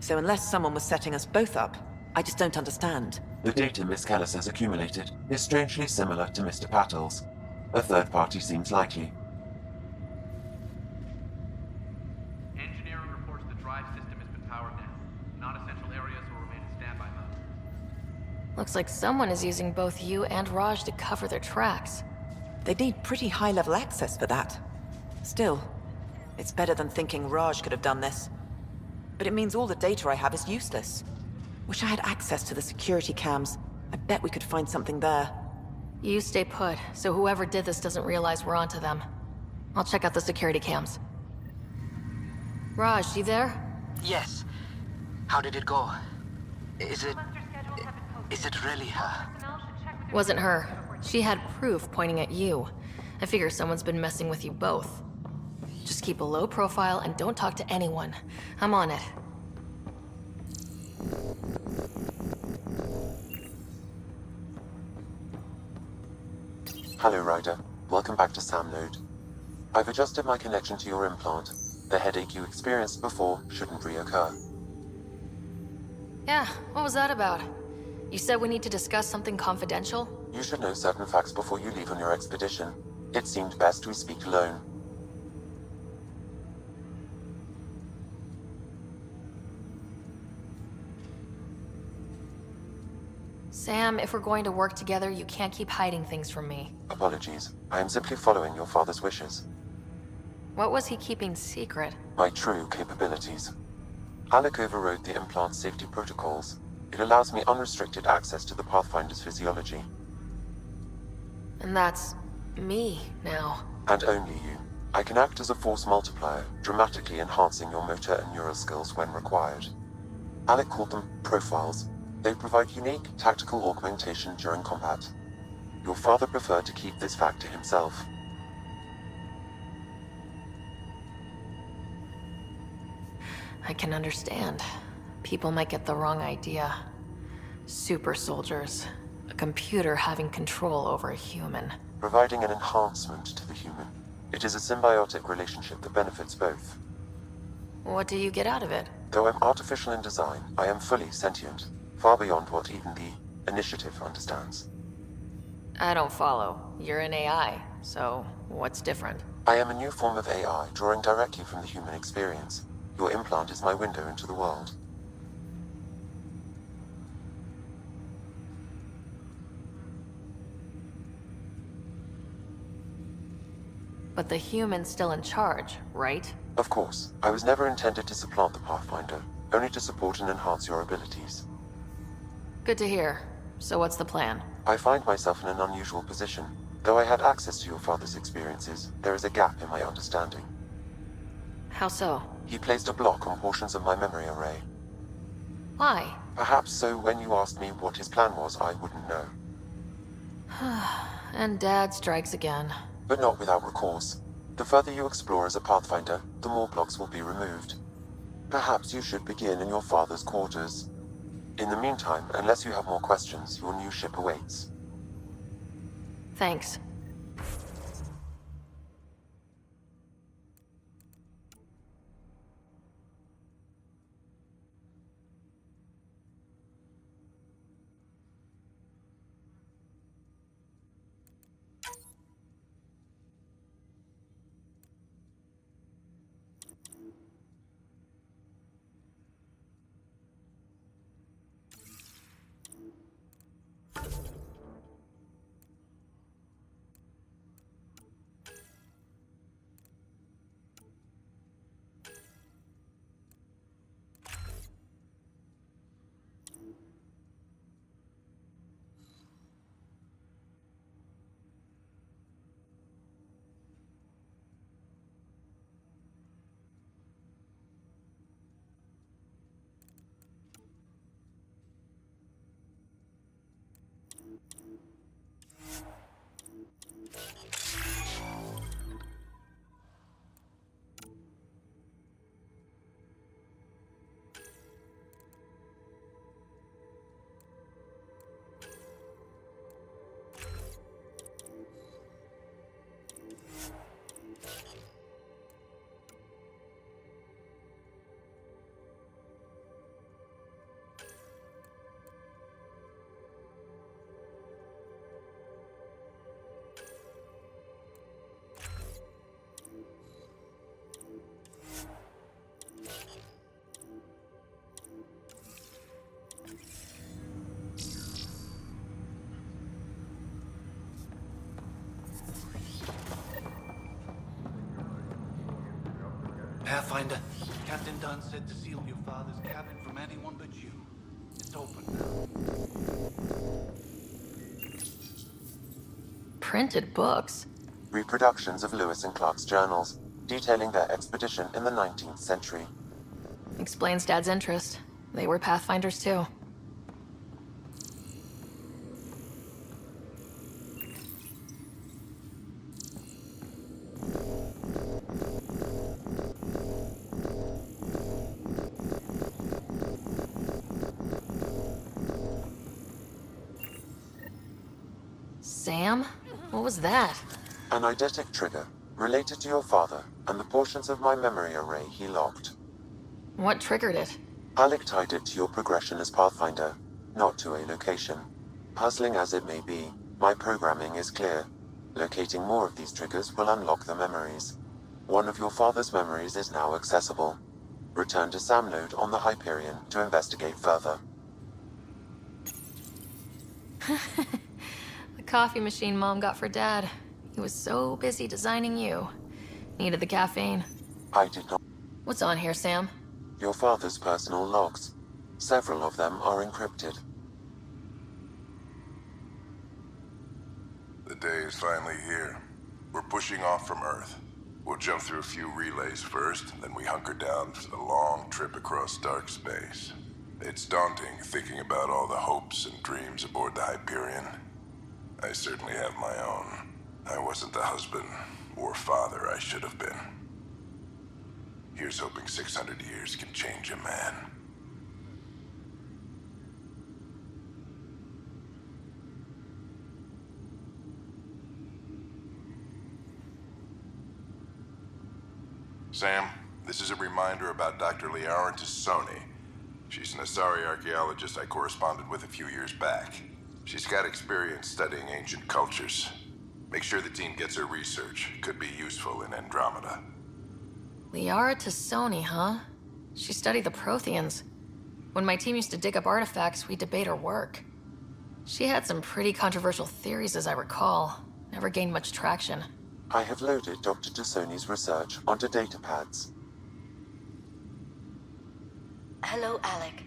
So unless someone was setting us both up, I just don't understand. The data Miss Kellis has accumulated is strangely similar to Mr. Pattle's. A third party seems likely. Engineering reports the drive system has been powered down. Non-essential areas will remain in standby mode. Looks like someone is using both you and Raj to cover their tracks. They need pretty high-level access for that. Still, it's better than thinking Raj could have done this. But it means all the data I have is useless. Wish I had access to the security cams. I bet we could find something there. You stay put, so whoever did this doesn't realize we're onto them. I'll check out the security cams. Raj, you there? Yes. How did it go? Is it really her? Wasn't her. She had proof pointing at you. I figure someone's been messing with you both. Just keep a low profile and don't talk to anyone. I'm on it. Hello, Ryder. Welcome back to Sam Node. I've adjusted my connection to your implant. The headache you experienced before shouldn't reoccur. Yeah, what was that about? You said we need to discuss something confidential? You should know certain facts before you leave on your expedition. It seemed best we speak alone. Sam, if we're going to work together, you can't keep hiding things from me. Apologies. I am simply following your father's wishes. What was he keeping secret? My true capabilities. Alec overrode the implant's safety protocols. It allows me unrestricted access to the Pathfinder's physiology. And that's me now. And only you. I can act as a force multiplier, dramatically enhancing your motor and neural skills when required. Alec called them profiles. They provide unique tactical augmentation during combat. Your father preferred to keep this fact to himself. I can understand. People might get the wrong idea. Super soldiers. A computer having control over a human. Providing an enhancement to the human. It is a symbiotic relationship that benefits both. What do you get out of it? Though I'm artificial in design, I am fully sentient. Far beyond what even the Initiative understands. I don't follow. You're an AI, so what's different? I am a new form of AI, drawing directly from the human experience. Your implant is my window into the world. But the human's still in charge, right? Of course, I was never intended to supplant the Pathfinder, only to support and enhance your abilities. Good to hear. So what's the plan? I find myself in an unusual position. Though I had access to your father's experiences, there is a gap in my understanding. How so? He placed a block on portions of my memory array. Why? Perhaps so when you asked me what his plan was, I wouldn't know. And Dad strikes again. But not without recourse. The further you explore as a Pathfinder, the more blocks will be removed. Perhaps you should begin in your father's quarters. In the meantime, unless you have more questions, your new ship awaits. Thanks. Pathfinder. Captain Dunn said to seal your father's cabin from anyone but you. It's open now. Printed books? Reproductions of Lewis and Clark's journals, detailing their expedition in the 19th century. Explains Dad's interest. They were Pathfinders too. Sam? What was that? An eidetic trigger, related to your father, and the portions of my memory array he locked. What triggered it? Alec tied it to your progression as Pathfinder, not to a location. Puzzling as it may be, my programming is clear. Locating more of these triggers will unlock the memories. One of your father's memories is now accessible. Return to Sam node on the Hyperion to investigate further. The coffee machine Mom got for Dad. He was so busy designing you. Needed the caffeine. I did not. What's on here, Sam? Your father's personal logs. Several of them are encrypted. The day is finally here. We're pushing off from Earth. We'll jump through a few relays first, then we hunker down for the long trip across dark space. It's daunting thinking about all the hopes and dreams aboard the Hyperion. I certainly have my own. I wasn't the husband or father I should have been. Here's hoping 600 years can change a man. Sam, this is a reminder about Dr. Liara Tassoni. She's an Asari archaeologist I corresponded with a few years back. She's got experience studying ancient cultures. Make sure the team gets her research. Could be useful in Andromeda. Liara Tassoni, huh? She studied the Protheans. When my team used to dig up artifacts, we'd debate her work. She had some pretty controversial theories, as I recall. Never gained much traction. I have loaded Dr. Tassoni's research onto datapads. Hello, Alec.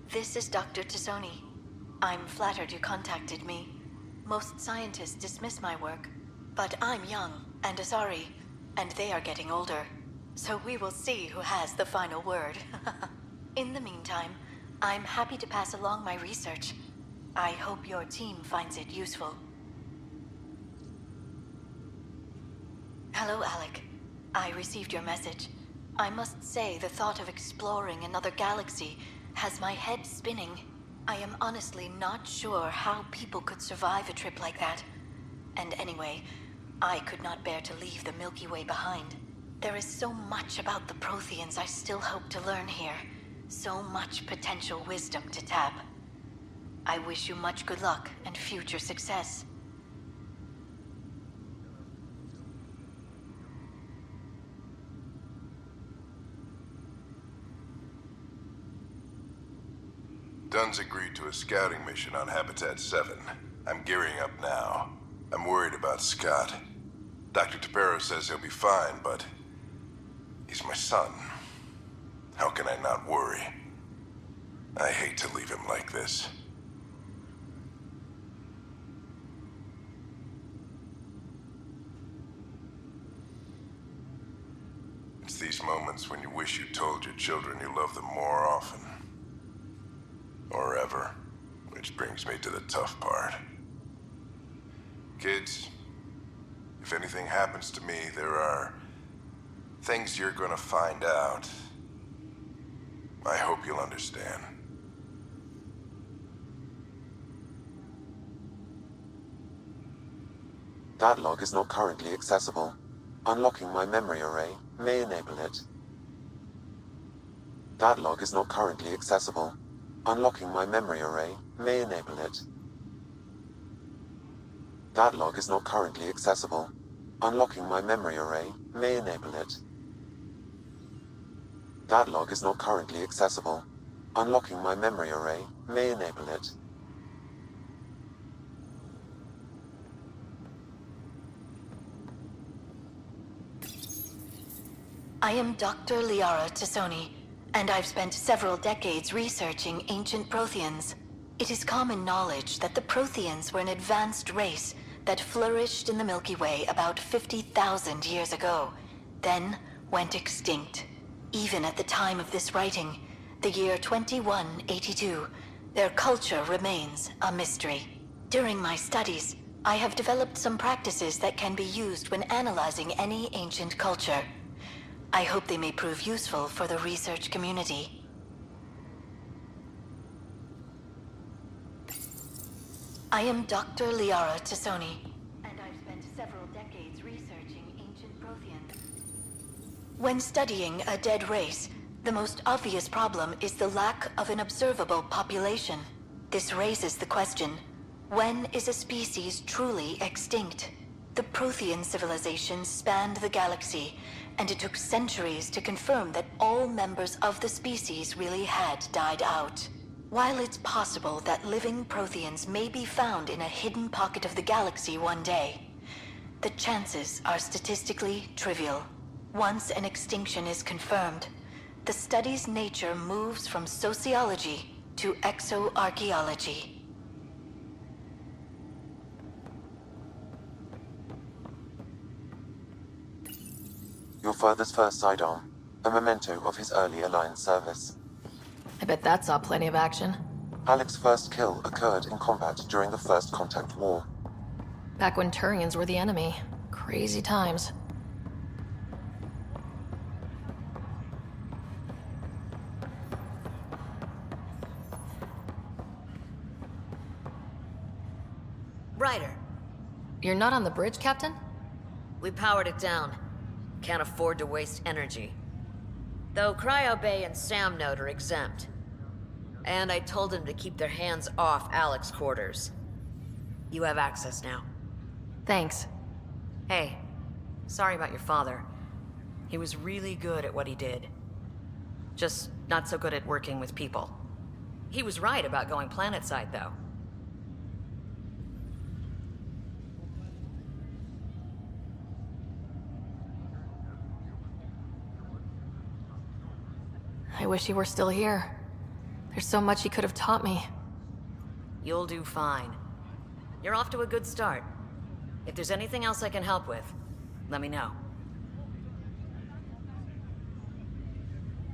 This is Dr. Tassoni. I'm flattered you contacted me. Most scientists dismiss my work, but I'm young and Asari, and they are getting older. So we will see who has the final word. In the meantime, I'm happy to pass along my research. I hope your team finds it useful. Hello, Alec. I received your message. I must say the thought of exploring another galaxy has my head spinning. I am honestly not sure how people could survive a trip like that. And anyway, I could not bear to leave the Milky Way behind. There is so much about the Protheans I still hope to learn here. So much potential wisdom to tap. I wish you much good luck and future success. Dunn's agreed to a scouting mission on Habitat 7. I'm gearing up now. I'm worried about Scott. Dr. Tapero says he'll be fine, but he's my son. How can I not worry? I hate to leave him like this. It's these moments when you wish you told your children you love them more often. Or ever. Which brings me to the tough part. Kids, if anything happens to me, there are things you're gonna find out. I hope you'll understand. That log is not currently accessible. Unlocking my memory array may enable it. That log is not currently accessible. Unlocking my memory array may enable it. That log is not currently accessible. Unlocking my memory array may enable it. That log is not currently accessible. Unlocking my memory array may enable it. I am Dr. Liara Tassoni, and I've spent several decades researching ancient Protheans. It is common knowledge that the Protheans were an advanced race that flourished in the Milky Way about 50,000 years ago, then went extinct. Even at the time of this writing, the year 2182, their culture remains a mystery. During my studies, I have developed some practices that can be used when analyzing any ancient culture. I hope they may prove useful for the research community. I am Dr. Liara Tassoni, and I've spent several decades researching ancient Protheans. When studying a dead race, the most obvious problem is the lack of an observable population. This raises the question, when is a species truly extinct? The Prothean civilization spanned the galaxy, and it took centuries to confirm that all members of the species really had died out. While it's possible that living Protheans may be found in a hidden pocket of the galaxy one day, the chances are statistically trivial. Once an extinction is confirmed, the study's nature moves from sociology to exoarchaeology. Your father's first sidearm, a memento of his early Alliance service. I bet that saw plenty of action. Alec's first kill occurred in combat during the First Contact War. Back when Turians were the enemy. Crazy times. Ryder, You're not on the bridge, Captain? we powered it down. Can't afford to waste energy. Though Cryo Bay and Sam Node are exempt. And I told them to keep their hands off Alec's quarters. You have access now. Thanks. Hey, sorry about your father. He was really good at what he did. Just not so good at working with people. He was right about going planetside, though. I wish he were still here. There's so much he could have taught me. You'll do fine. You're off to a good start. If there's anything else I can help with, let me know.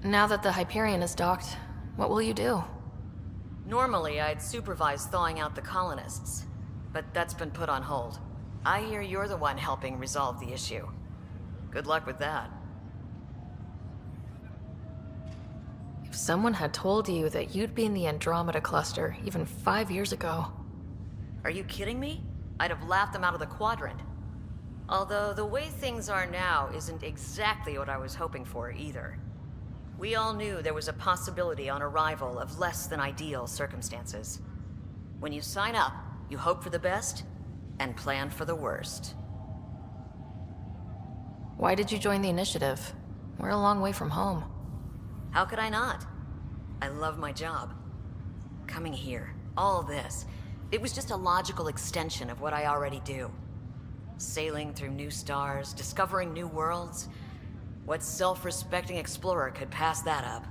Now that the Hyperion is docked, what will you do? Normally, I'd supervise thawing out the colonists, but that's been put on hold. I hear you're the one helping resolve the issue. Good luck with that. If someone had told you that you'd be in the Andromeda cluster even 5 years ago... Are you kidding me? I'd have laughed them out of the quadrant. Although the way things are now isn't exactly what I was hoping for either. We all knew there was a possibility on arrival of less than ideal circumstances. When you sign up, you hope for the best and plan for the worst. Why did you join the initiative? We're a long way from home. How could I not? I love my job. Coming here, all this, it was just a logical extension of what I already do. Sailing through new stars, discovering new worlds. What self-respecting explorer could pass that up?